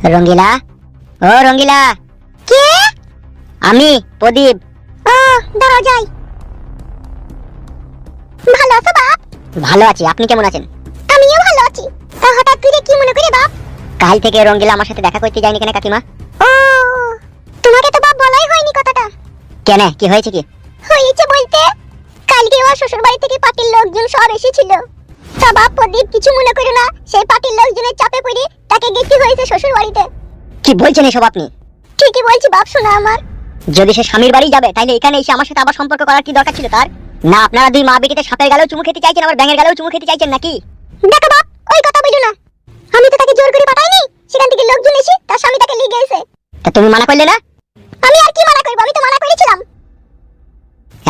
রঙ্গিলা, ও রঙ্গিলা। কে? আমি প্রদীপ। ও দাঁড়াও যাই। ভালো আছো বাপ? ভালো আছি, আপনি কেমন আছেন? আমিও ভালো আছি। তা হঠাৎ করে কি মনে করে বাপ? কাল থেকে রঙ্গিলা আমার সাথে দেখা করতে যায়নি কেন কাকিমা? ও তোমাকে তো বাপ বলাই হয়নি কথাটা। কেন, কি হয়েছে? কি হয়েছে বলতে, কালকে ওর শ্বশুর বাড়ি থেকে পার্টির লোকজন সব এসেছিল। তা বাপ প্রদীপ কিছু মনে করে না, সেই পার্টির লোকজনের চাপে পড়ে তাকে যেতে হয়েছে শ্বশুর বাড়িতে। কি বলছেন এসব আপনি? ঠিকই বলছি বাপ, শোনা আমার। যদি সে স্বামীর বাড়ি যাবে তাহলে এখানে এসে আমার সাথে আবার সম্পর্ক করার কি দরকার ছিল তার? না আপনারা দুই মা বেটিতে সাপের গালেও চুমু খেতে চাইছেন, আবার ব্যাঙের গালেও চুমু খেতে চাইছেন নাকি? দেখো বাপ, ওই কথা বলো না। আমি তো তাকে জোর করে পাঠাইনি, সেখান থেকে লোকজন এসে তার স্বামী তাকে নিয়ে গেছে। তা তুমি মানা করলে না? আমি আর কি মানা করব, আমি তো মানা করেছিলাম।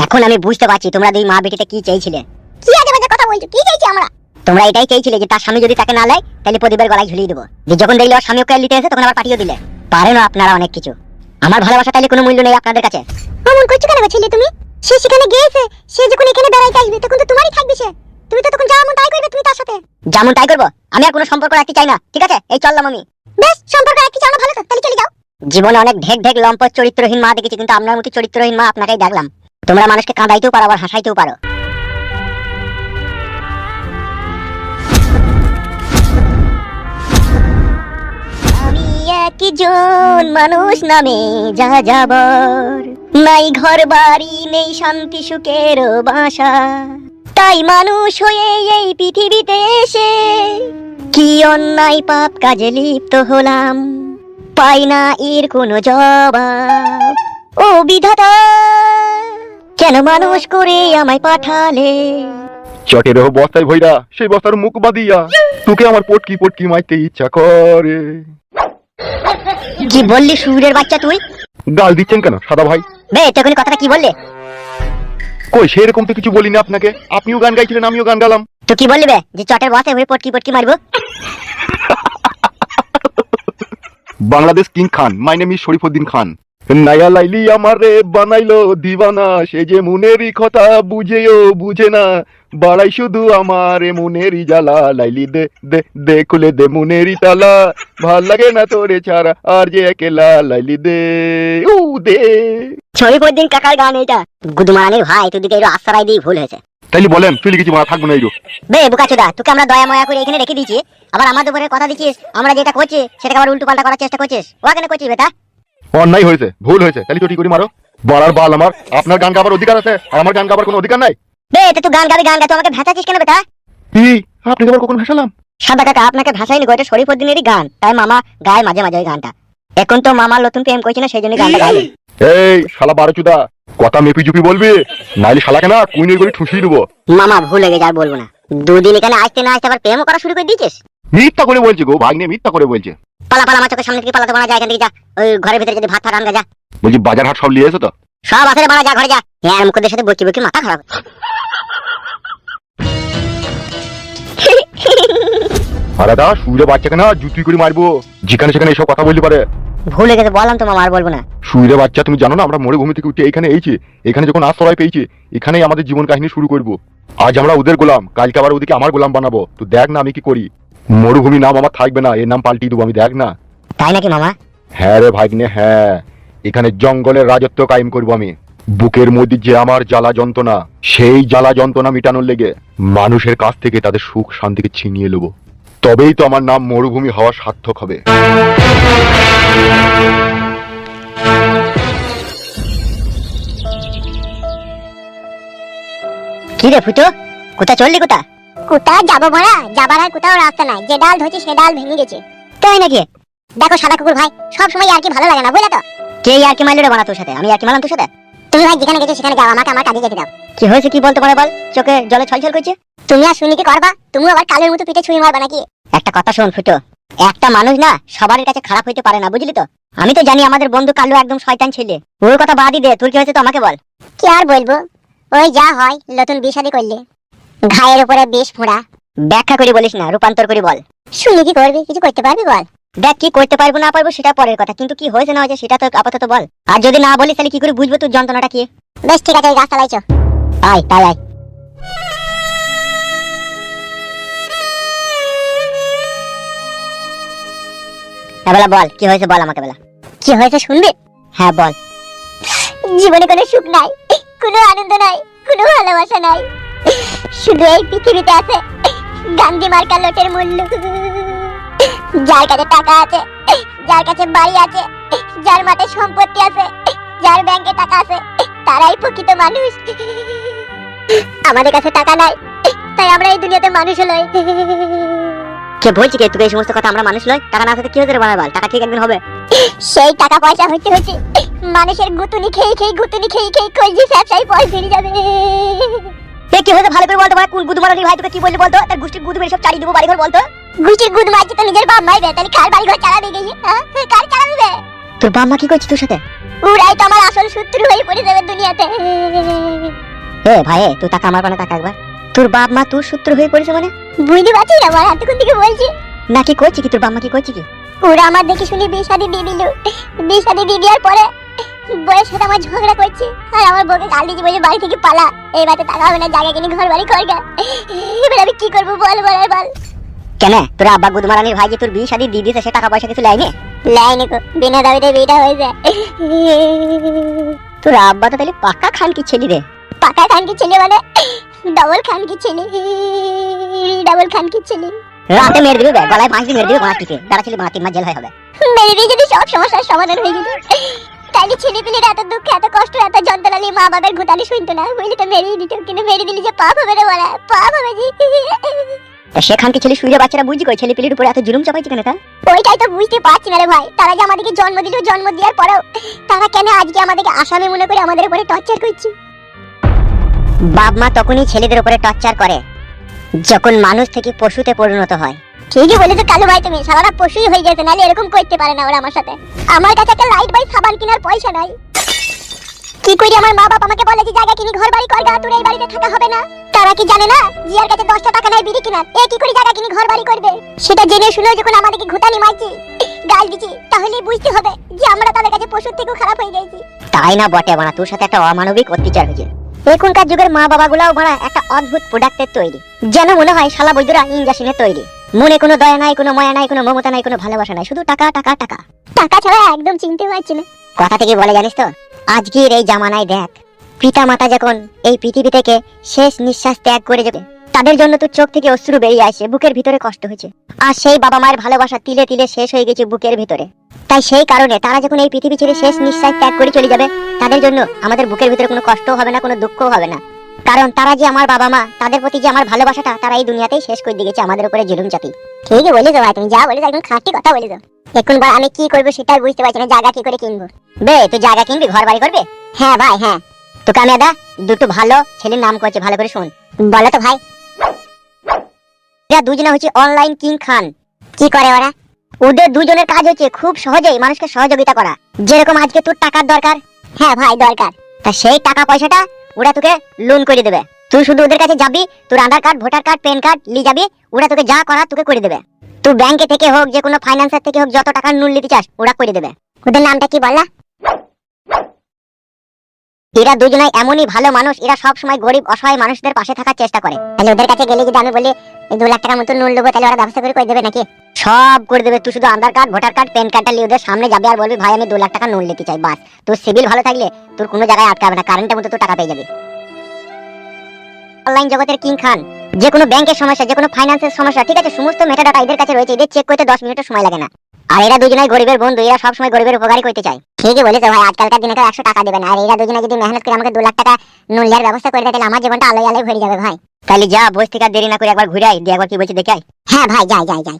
এখন আমি বুঝতে পারছি তোমরা দুই মা বেটিতে কি চাইছিলে। কি আজে বাজে কথা বলছো? কি চাইছি আমরা? তোমরা এটাই চাইছিলে যে তার স্বামী যদি তাকে না নেয় তাহলে প্রদীপের গলায় ঝুলিয়ে দেবো। যে যখন দেখলে ওর স্বামী ওকে নিতে এসে তখন আবার পাঠিয়ে দিলে। পারেন আপনারা অনেক কিছু। আমার ভালোবাসা তাইলে কোনো মূল্য নেই আপনাদের কাছে? অমন করছো কেন ছেলে তুমি? সে সেখানে গিয়েছে, সে যখন এখানে বেড়াইতে আসবে তখন তো তোমারই থাকবে সে। তুমি তো তখন যেমন তাই করবে, তুমি তার সাথে যেমন তাই করবো। আমি আর কোনো সম্পর্ক রাখতে চাই না, ঠিক আছে? এই চললাম আমি। বেশ, সম্পর্ক রাখতে চাও না, ভালো তো, তাহলে চলে যাও। জীবনে অনেক ঢেক ঢেক লম্পট চরিত্রহীন মা দেখেছি, কিন্তু আপনার মতো চরিত্রহীন মা আপনাকেই দেখলাম। তোমরা মানুষকে কাঁদাইতেও পারো আবার হাসাইতেও পারো। একজন মানুষ নামে যা যাবার, নাই ঘর বাড়ি নেই শান্তি সুখের বাসা, তাই মানুষ হয়ে এই পৃথিবীতে এসে কি অন্যায় পাপ কাজে লিপ্ত হলাম, পাই না এর কোনো জবাব। ও বিধাতা, কেন মানুষ করে আমায় পাঠালে? চটের বস্তায় ভইরা সেই বস্তার মুখ বাঁধিয়া তোকে আমার পটকি পটকি মাইতে ইচ্ছা করে। কি বললি সুরের বাচ্চা তুই? গাল দিচ্ছেন কেন সাদা ভাই? বে তখন কথাটা কি বললে? কই সেরকম তো কিছু বলিনি আপনাকে। আপনিও গান গাইছিলেন, আমিও গান গালাম। তো কি বললি বে, যে চটের বস্তায় হয়ে পটকি পটকি মারবো? Bangladesh king Khan, my name is Sharifuddin Khan. নায়া লাইলি আমারে বানাইলো দিবানা, সে যে মনেরই কথা বুঝেও বুঝে না, বাড়াই শুধু আমার মনেরই জ্বালা, লাইলি দে দে দে খুলে দে মনেরই তালা, ভাল লাগে না তোরে ছাড়া আর যে একেলা, লাইলি দে উ দে। শরীফউদ্দিন কাকার গান এটা। গুদমারানির ভাই, তুই দিকে একটু আশ্রয় দিয়ে ভুল হয়েছে। তাইলে বলেন ফিলি কিছু মারা থাকবো না এইরো। বে বুকাচোদা, তোকে আমরা দয়া ময়া করে এখানে রেখে দিয়েছি, আবার আমাদের উপরে কথা দিচ্ছিস আমরা যেটা করছি সেটাকে আবার উল্টো পাল্টা করার চেষ্টা করছিস। ওয়া কেন করছিস বেটা? অন্যায় হয়েছে, ভুল হয়েছে, তাহলে চটি করে মারো। বাড়ার বাল আমার। আপনার গান গাবার অধিকার আছে, আর আমার গান গাবার কোনো অধিকার নাই। বে তুই গান গাবি, গান গা, তুই আমাকে ভেসাচ্ছিস কেন বেটা? কি আপনি আবার কখন ভাসালাম? সাদা কাকা আপনাকে ভাসাইনি গো, এটা শরীফউদ্দিনেরই গান, তাই মামা গায় মাঝে মাঝে ওই গানটা। এখন তো মামার নতুন প্রেম করছে না, সেই জন্য গানটা গাইলি। এই শালা বারোচুদা, কথা মেপি চুপি বলবি, নাইলে শালাকে না কুইনের করে ঠুসিয়ে দেবো। মামা ভুল হয়ে গেছে, আর বলবো না। দুদিন এখানে আসতে না আসতে আবার প্রেমও করা শুরু করে দিয়েছিস। মিথ্যা করে বলছে গো ভাগ্নে, মিথ্যা করে বলছে। পালা পালা, আমার চোখের সামনে থেকে পালাতে বানা, যা এখান থেকে যা। ওই ঘরের ভিতরে যদি ভাত ফাট আনগা যা। বলছি বাজার হাট সব নিয়ে এসো তো? সব আছে রে বানা, যা ঘরে যা। হ্যাঁ মুখদের সাথে বকি বকি মাথা খারাপ। আর দাদা সুইরে বাচ্চাকে না জুতুই করে মারবো, যেখানে সেখানে এসব কথা বলতে পারে। ভুল হয়ে গেছে, বললাম তো মামা, আর বলবো না। সুইরে বাচ্চা, তুমি জানো না আমরা মরুভূমি থেকে উঠে এখানে এইছি, এখানে যখন আশ্রয় পেয়েছি এখানেই আমাদের জীবন কাহিনী শুরু করব। আজ আমরা ওদের গোলাম, কালকে আবার ওদিকে আমার গোলাম বানাবো। তো দেখ না আমি কি করি। মরুভূমি নাম আমার থাকবে না, এর নাম পাল্টিয়ে দেবো আমি, দেখ না। তাই নাকি মামা? হ্যাঁ রে ভাগ্নে, হ্যাঁ। এখানে জঙ্গলের রাজত্ব কায়েম করবো আমি। বুকের মধ্যে যে আমার জ্বালা যন্ত্রণা, সেই জ্বালা যন্ত্রণা মিটানোর লেগে মানুষের কাছ থেকে তাদের সুখ শান্তিকে ছিনিয়ে নেবো। তবেই তো আমার নাম মরুভূমি হওয়া সার্থক হবে। কি রে ফুটো, কোথা চললি? কোথা কোথা যাবো বড়া? যাবার আর কোথাও রাস্তা নাই, যে ডাল ধরছি সে ডাল ভেঙে গেছে। তাই নাকি? দেখো সাদা কুকুর ভাই, সব সময় আর কি ভালো লাগে না, বুঝলে তো? কে আর কি মাইলো রে বানা তোর সাথে? আমি আর কি মারলাম তোর সাথে? তুমি ভাই যেখানে গেছো সেখানে যাও, আমাকে আমার কাজে যেতে দাও। কি হয়েছে কি বলতে পারে বল? চোখে জলে ছলছল করছে। তুমি আর শুনি কি করবা? তুমি আবার কালের মতো পিঠে ছুঁয়ে মারবা নাকি? একটা কথা শোন ফুটো, একটা মানুষ না সবার কাছে খারাপ হইতে পারে না, বুঝলি তো? আমি তো জানি আমাদের বন্ধু কালু একদম শয়তান ছেলে। ওর কথা বাদই দে, তোর কি হয়েছে তো আমাকে বল। কি আর বলবো, ওই যা হয়, নতুন বিয়ে শাদী করলে ঘায়ের উপরে বিষ ফোঁড়া। ব্যাখ্যা করে বলিস না, রূপান্তর করে বল। শুনি কি করবি, কিছু করতে পারবি বল। দেখ কি করতে পারবো না পারবো সেটা পরের কথা, কিন্তু কি হয়েছে না হয়েছে সেটা তো আপাতত বল। আর যদি না বলিস তাহলে কি করে বুঝবো তোর যন্ত্রণাটা কি? বেশ ঠিক আছে, ওই গাছ চালাইছো, আয় তাই আয়। বেলা বল কি হয়েছে, বল আমাকে বেলা। কি হয়েছে শুনবি? হ্যাঁ বল। জীবনে কোনো সুখ নাই, কোনো আনন্দ নাই, কোনো ভালোবাসা নাই, শুধু এই পৃথিবীতে আছে গান্ধী মার্কা লোটের মূল্য। যার কাছে টাকা আছে, যার কাছে বাড়ি আছে, যার মাঠে সম্পত্তি আছে, যার ব্যাংকে টাকা আছে, তারাই প্রকৃত মানুষ। আমাদের কাছে টাকা নাই, তাই আমরা এই দুনিয়াতে মানুষ লই। কে বলছি কে তুই এই সমস্ত কথা? আমরা মানুষ লই? টাকা না থাকতে কি হতে রে বাবা? টাকা ঠিক একদিন হবে। সেই টাকা পয়সা হইতে হচ্ছে মানুষের গুতুনি খেয়ে কলজি ব্যবসায়ী পয়সা ফিরে যাবে। এ কি হয়েছে ভালো করে বলতো, কোন গুদু মারানি ভাই তোকে কি বললি বলতো? তার গোষ্ঠীর গুদু মেরে সব চালিয়ে দেবো বাড়ি ঘর বলতো। গোষ্ঠীর গুদু মারছি তো নিজের বাপ মাই বে, তাহলে কার বাড়ি ঘর চালাবে গিয়ে? হ্যাঁ কার চালাবে বে? তোর বাপ মা কি করছে তোর সাথে? ওরাই তো আমার আসল শত্রু হয়ে পড়ে যাবে দুনিয়াতে। এ ভাই তুই টাকা আমার পানে টাকা একবার। তোর বাপ মা তোর শত্রু হয়ে পড়েছে মানে? বুঝতে পারছি না ভাই, এতক্ষণ থেকে বলছি না। কি করছি কি তোর বাপ মা কি করছে কি? ওরা আমার দেখে শুনি বিয়ে শাদী দিয়ে দিল। বিয়ে শাদী দিয়ে দেওয়ার পরে বউয়ের সাথে আমার ঝগড়া করছে, আর আমার বউকে গাল দিয়েছে, বলছে বাড়ি থেকে পালা, এই বাড়িতে টাকা হবে না, জায়গা কিনে ঘর বাড়ি করগা। এবার আমি কি করবো বল বল বল। কেন তোর আব্বা গুদমারানির ভাই যে তোর বিয়ে শাদী দিয়ে দিয়েছে, সে টাকা পয়সা কিছু লাইনে? লাইনে গো, বিনা দাবিতে বিয়েটা হয়েছে। তোর আব্বা তো তাহলে পাক্কা খানকি ছেলে রে। পাক্কা খানকি ছেলে মানে ডবল খানকি ছেলে, ডবল খানকি ছেলে। রাতে মেরে দিবে, গলায় ফাঁস দিয়ে মেরে দিবে, মাটিতে দাঁড়া ছেলে 3 মাস জেল হয় হবে। মেরে দিয়ে যদি সব সমস্যার সমাধান হয়ে যেত, তাইলে ছেলে পিলের এত দুঃখ, এত কষ্ট, এত যন্ত্রণা নিয়ে মা বাবার ঘুটানি শুনতো না, বুঝলি তো? মেরেই দিত, কিন্তু মেরে দিলি যে পাপ হবে রে বলা, পাপ হবে জি। সেখান কি ছেলে শুয়ে বাচ্চারা বুঝি কই ছেলে পিলের উপরে এত জুলুম চাপাইছে কেন? তা ওইটাই তো বুঝতে পারছি না রে ভাই। তারা যে আমাদেরকে জন্ম দিল, জন্ম দেওয়ার পরেও তারা কেন আজকে আমাদেরকে আসামি মনে করে আমাদের উপরে টর্চার করছে? বাপ মা তখনই ছেলেদের উপরে টর্চার করে যখন মানুষ থেকে পশুতে পরিণত হয়। ঠিকই বলেছো কালু ভাই, তুমি সারাটা পশুই হয়ে গেছে, নাহলে এরকম করতে পারে না ওরা আমার সাথে। আমার কাছে একটা লাইট বাই সাবান কেনার পয়সা নাই, কি করি? আমার মা বাবা আমাকে বলে যে জায়গা কিনি ঘর বাড়ি করগা, তোর এই বাড়িতে থাকা হবে না। তারা কি জানে না জিয়ার কাছে 10টা টাকা নাই বিড়ি কেনার, এ কি করে জায়গা কিনি ঘর বাড়ি করবে? সেটা জেনে শুনে যখন আমাদেরকে ঘুটানি মারছি, গাল দিচ্ছি, তাহলেই বুঝতে হবে যে আমরা তাদের কাছে পশুর থেকেও খারাপ হয়ে গেছি। তাই না বটে বানা, তোর সাথে একটা অমানবিক অত্যাচার হয়েছে। এখনকার যুগের মা বাবা গুলাও বড় একটা অদ্ভুত প্রোডাক্টের তৈরি, যেন মনে হয় শালা বৈদ্যরা ইঞ্জেকশনের তৈরি। মনে কোনো দয়া নাই, কোনো মায়া নাই, কোনো মমতা নাই, কোনো ভালোবাসা নাই, শুধু টাকা টাকা টাকা। টাকা ছাড়া একদম চিনতে পারছি না। কথা থেকে বলে জানিস তো, আজকের এই জামানায় দেখ, পিতা মাতা যখন এই পৃথিবী থেকে শেষ নিঃশ্বাস ত্যাগ করে যাবে, তাদের জন্য তোর চোখ থেকে অশ্রু বেরিয়ে আসে, বুকের ভিতরে কষ্ট হয়েছে। আর সেই বাবা মায়ের ভালোবাসা তিলে তিলে শেষ হয়ে গেছে বুকের ভিতরে। তাই সেই কারণে তারা যখন এই পৃথিবী ছেড়ে শেষ নিঃশ্বাস ত্যাগ করে চলে যাবে, তাদের জন্য আমাদের বুকের ভিতরে কোনো কষ্টও হবে না, কোনো দুঃখও হবে না। কারণ তারা যে আমার বাবা মা, তাদের প্রতি যে আমার ভালোবাসাটা তারা এই দুনিয়াতেই শেষ করে দিয়েছে আমাদের উপরে জুলুম চাপি। ঠিকই বলেছো ভাই, তুমি যা বলেছো একদম খাঁটি কথা বলেছো। এখন বা আমি কি করবো সেটাই বুঝতে পারছি না, জায়গা কি করে কিনবো। বে তুই জায়গা কিনবি, ঘর বাড়ি করবি? হ্যাঁ ভাই হ্যাঁ। তোকে আমি দাদা দুটো ভালো ছেলের নাম করছে, ভালো করে শোন। বলো তো ভাই। এরা দুজনে হচ্ছে অনলাইন কিং খান। কি করে ওরা? ওদের দুজনের কাজ হচ্ছে খুব সহজেই মানুষকে সহযোগিতা করা। যেরকম আজকে তোর টাকার দরকার, হ্যাঁ ভাই দরকার, তা সেই টাকা পয়সাটা ওরা তোকে লোন করে দেবে। তুই শুধু ওদের কাছে যাবি, তোর Aadhaar card, voter card, PAN card নিয়ে যাবি, ওরা তোকে যা করার তোকে করে দেবে। তুই ব্যাংকে থেকে হোক, যে কোনো ফাইন্যান্সার থেকে হোক, যত টাকার লোন নিতে চাস ওরা করে দেবে। ওদের নামটা কি বললা? এরা দুজনাই এমনই ভালো মানুষ, এরা সব সময় গরিব অসহায় মানুষদের পাশে থাকার চেষ্টা করে। তাহলে ওদের কাছে গেলে যদি আমি বলি 2 লাখ টাকার মতো লোন নেবো, তাহলে ওরা ব্যবস্থা করে দেবে নাকি? সব করে দেবে। তুই শুধু আধার কার্ড, ভোটার কার্ড, প্যান কার্ডটা নিয়ে ওদের সামনে যাবে আর বলবি ভাই আমি 2 লাখ টাকা লোন নিতে চাই, বাস। তোর সিভিল ভালো থাকলে তোর কোনো জায়গায় আটকাবে না, কারেন্টের মতো তোর টাকা পেয়ে যাবে। অনলাইন জগতের কিং খান। যে কোনো ব্যাংকের সমস্যা, যে কোনো ফাইন্যান্সের সমস্যা, ঠিক আছে, সমস্ত মেটাডাটা এদের কাছে রয়েছে, এদের চেক করতে 10 মিনিটও সময় লাগে না। আর এরা দুজনাই গরিবের বন্ধু, এরা সবসময় গরিবের উপকারই করতে চায়। ঠিকই বলেছো ভাই, আজকালকার দিনে 100 টাকা দেবে না, আর এরা দুজনে যদি মেহনত করে আমাকে 2 লাখ টাকা লোন নেওয়ার ব্যবস্থা করে দেয়, তাহলে আমার জীবনটা আলোয় আলোয় ভরে যাবে ভাই। তাহলে যা বস থেকে দেরি না করে একবার ঘুরে আই, দিয়ে একবার কি বলছে দেখে আই। হ্যাঁ ভাই যাই যাই যাই।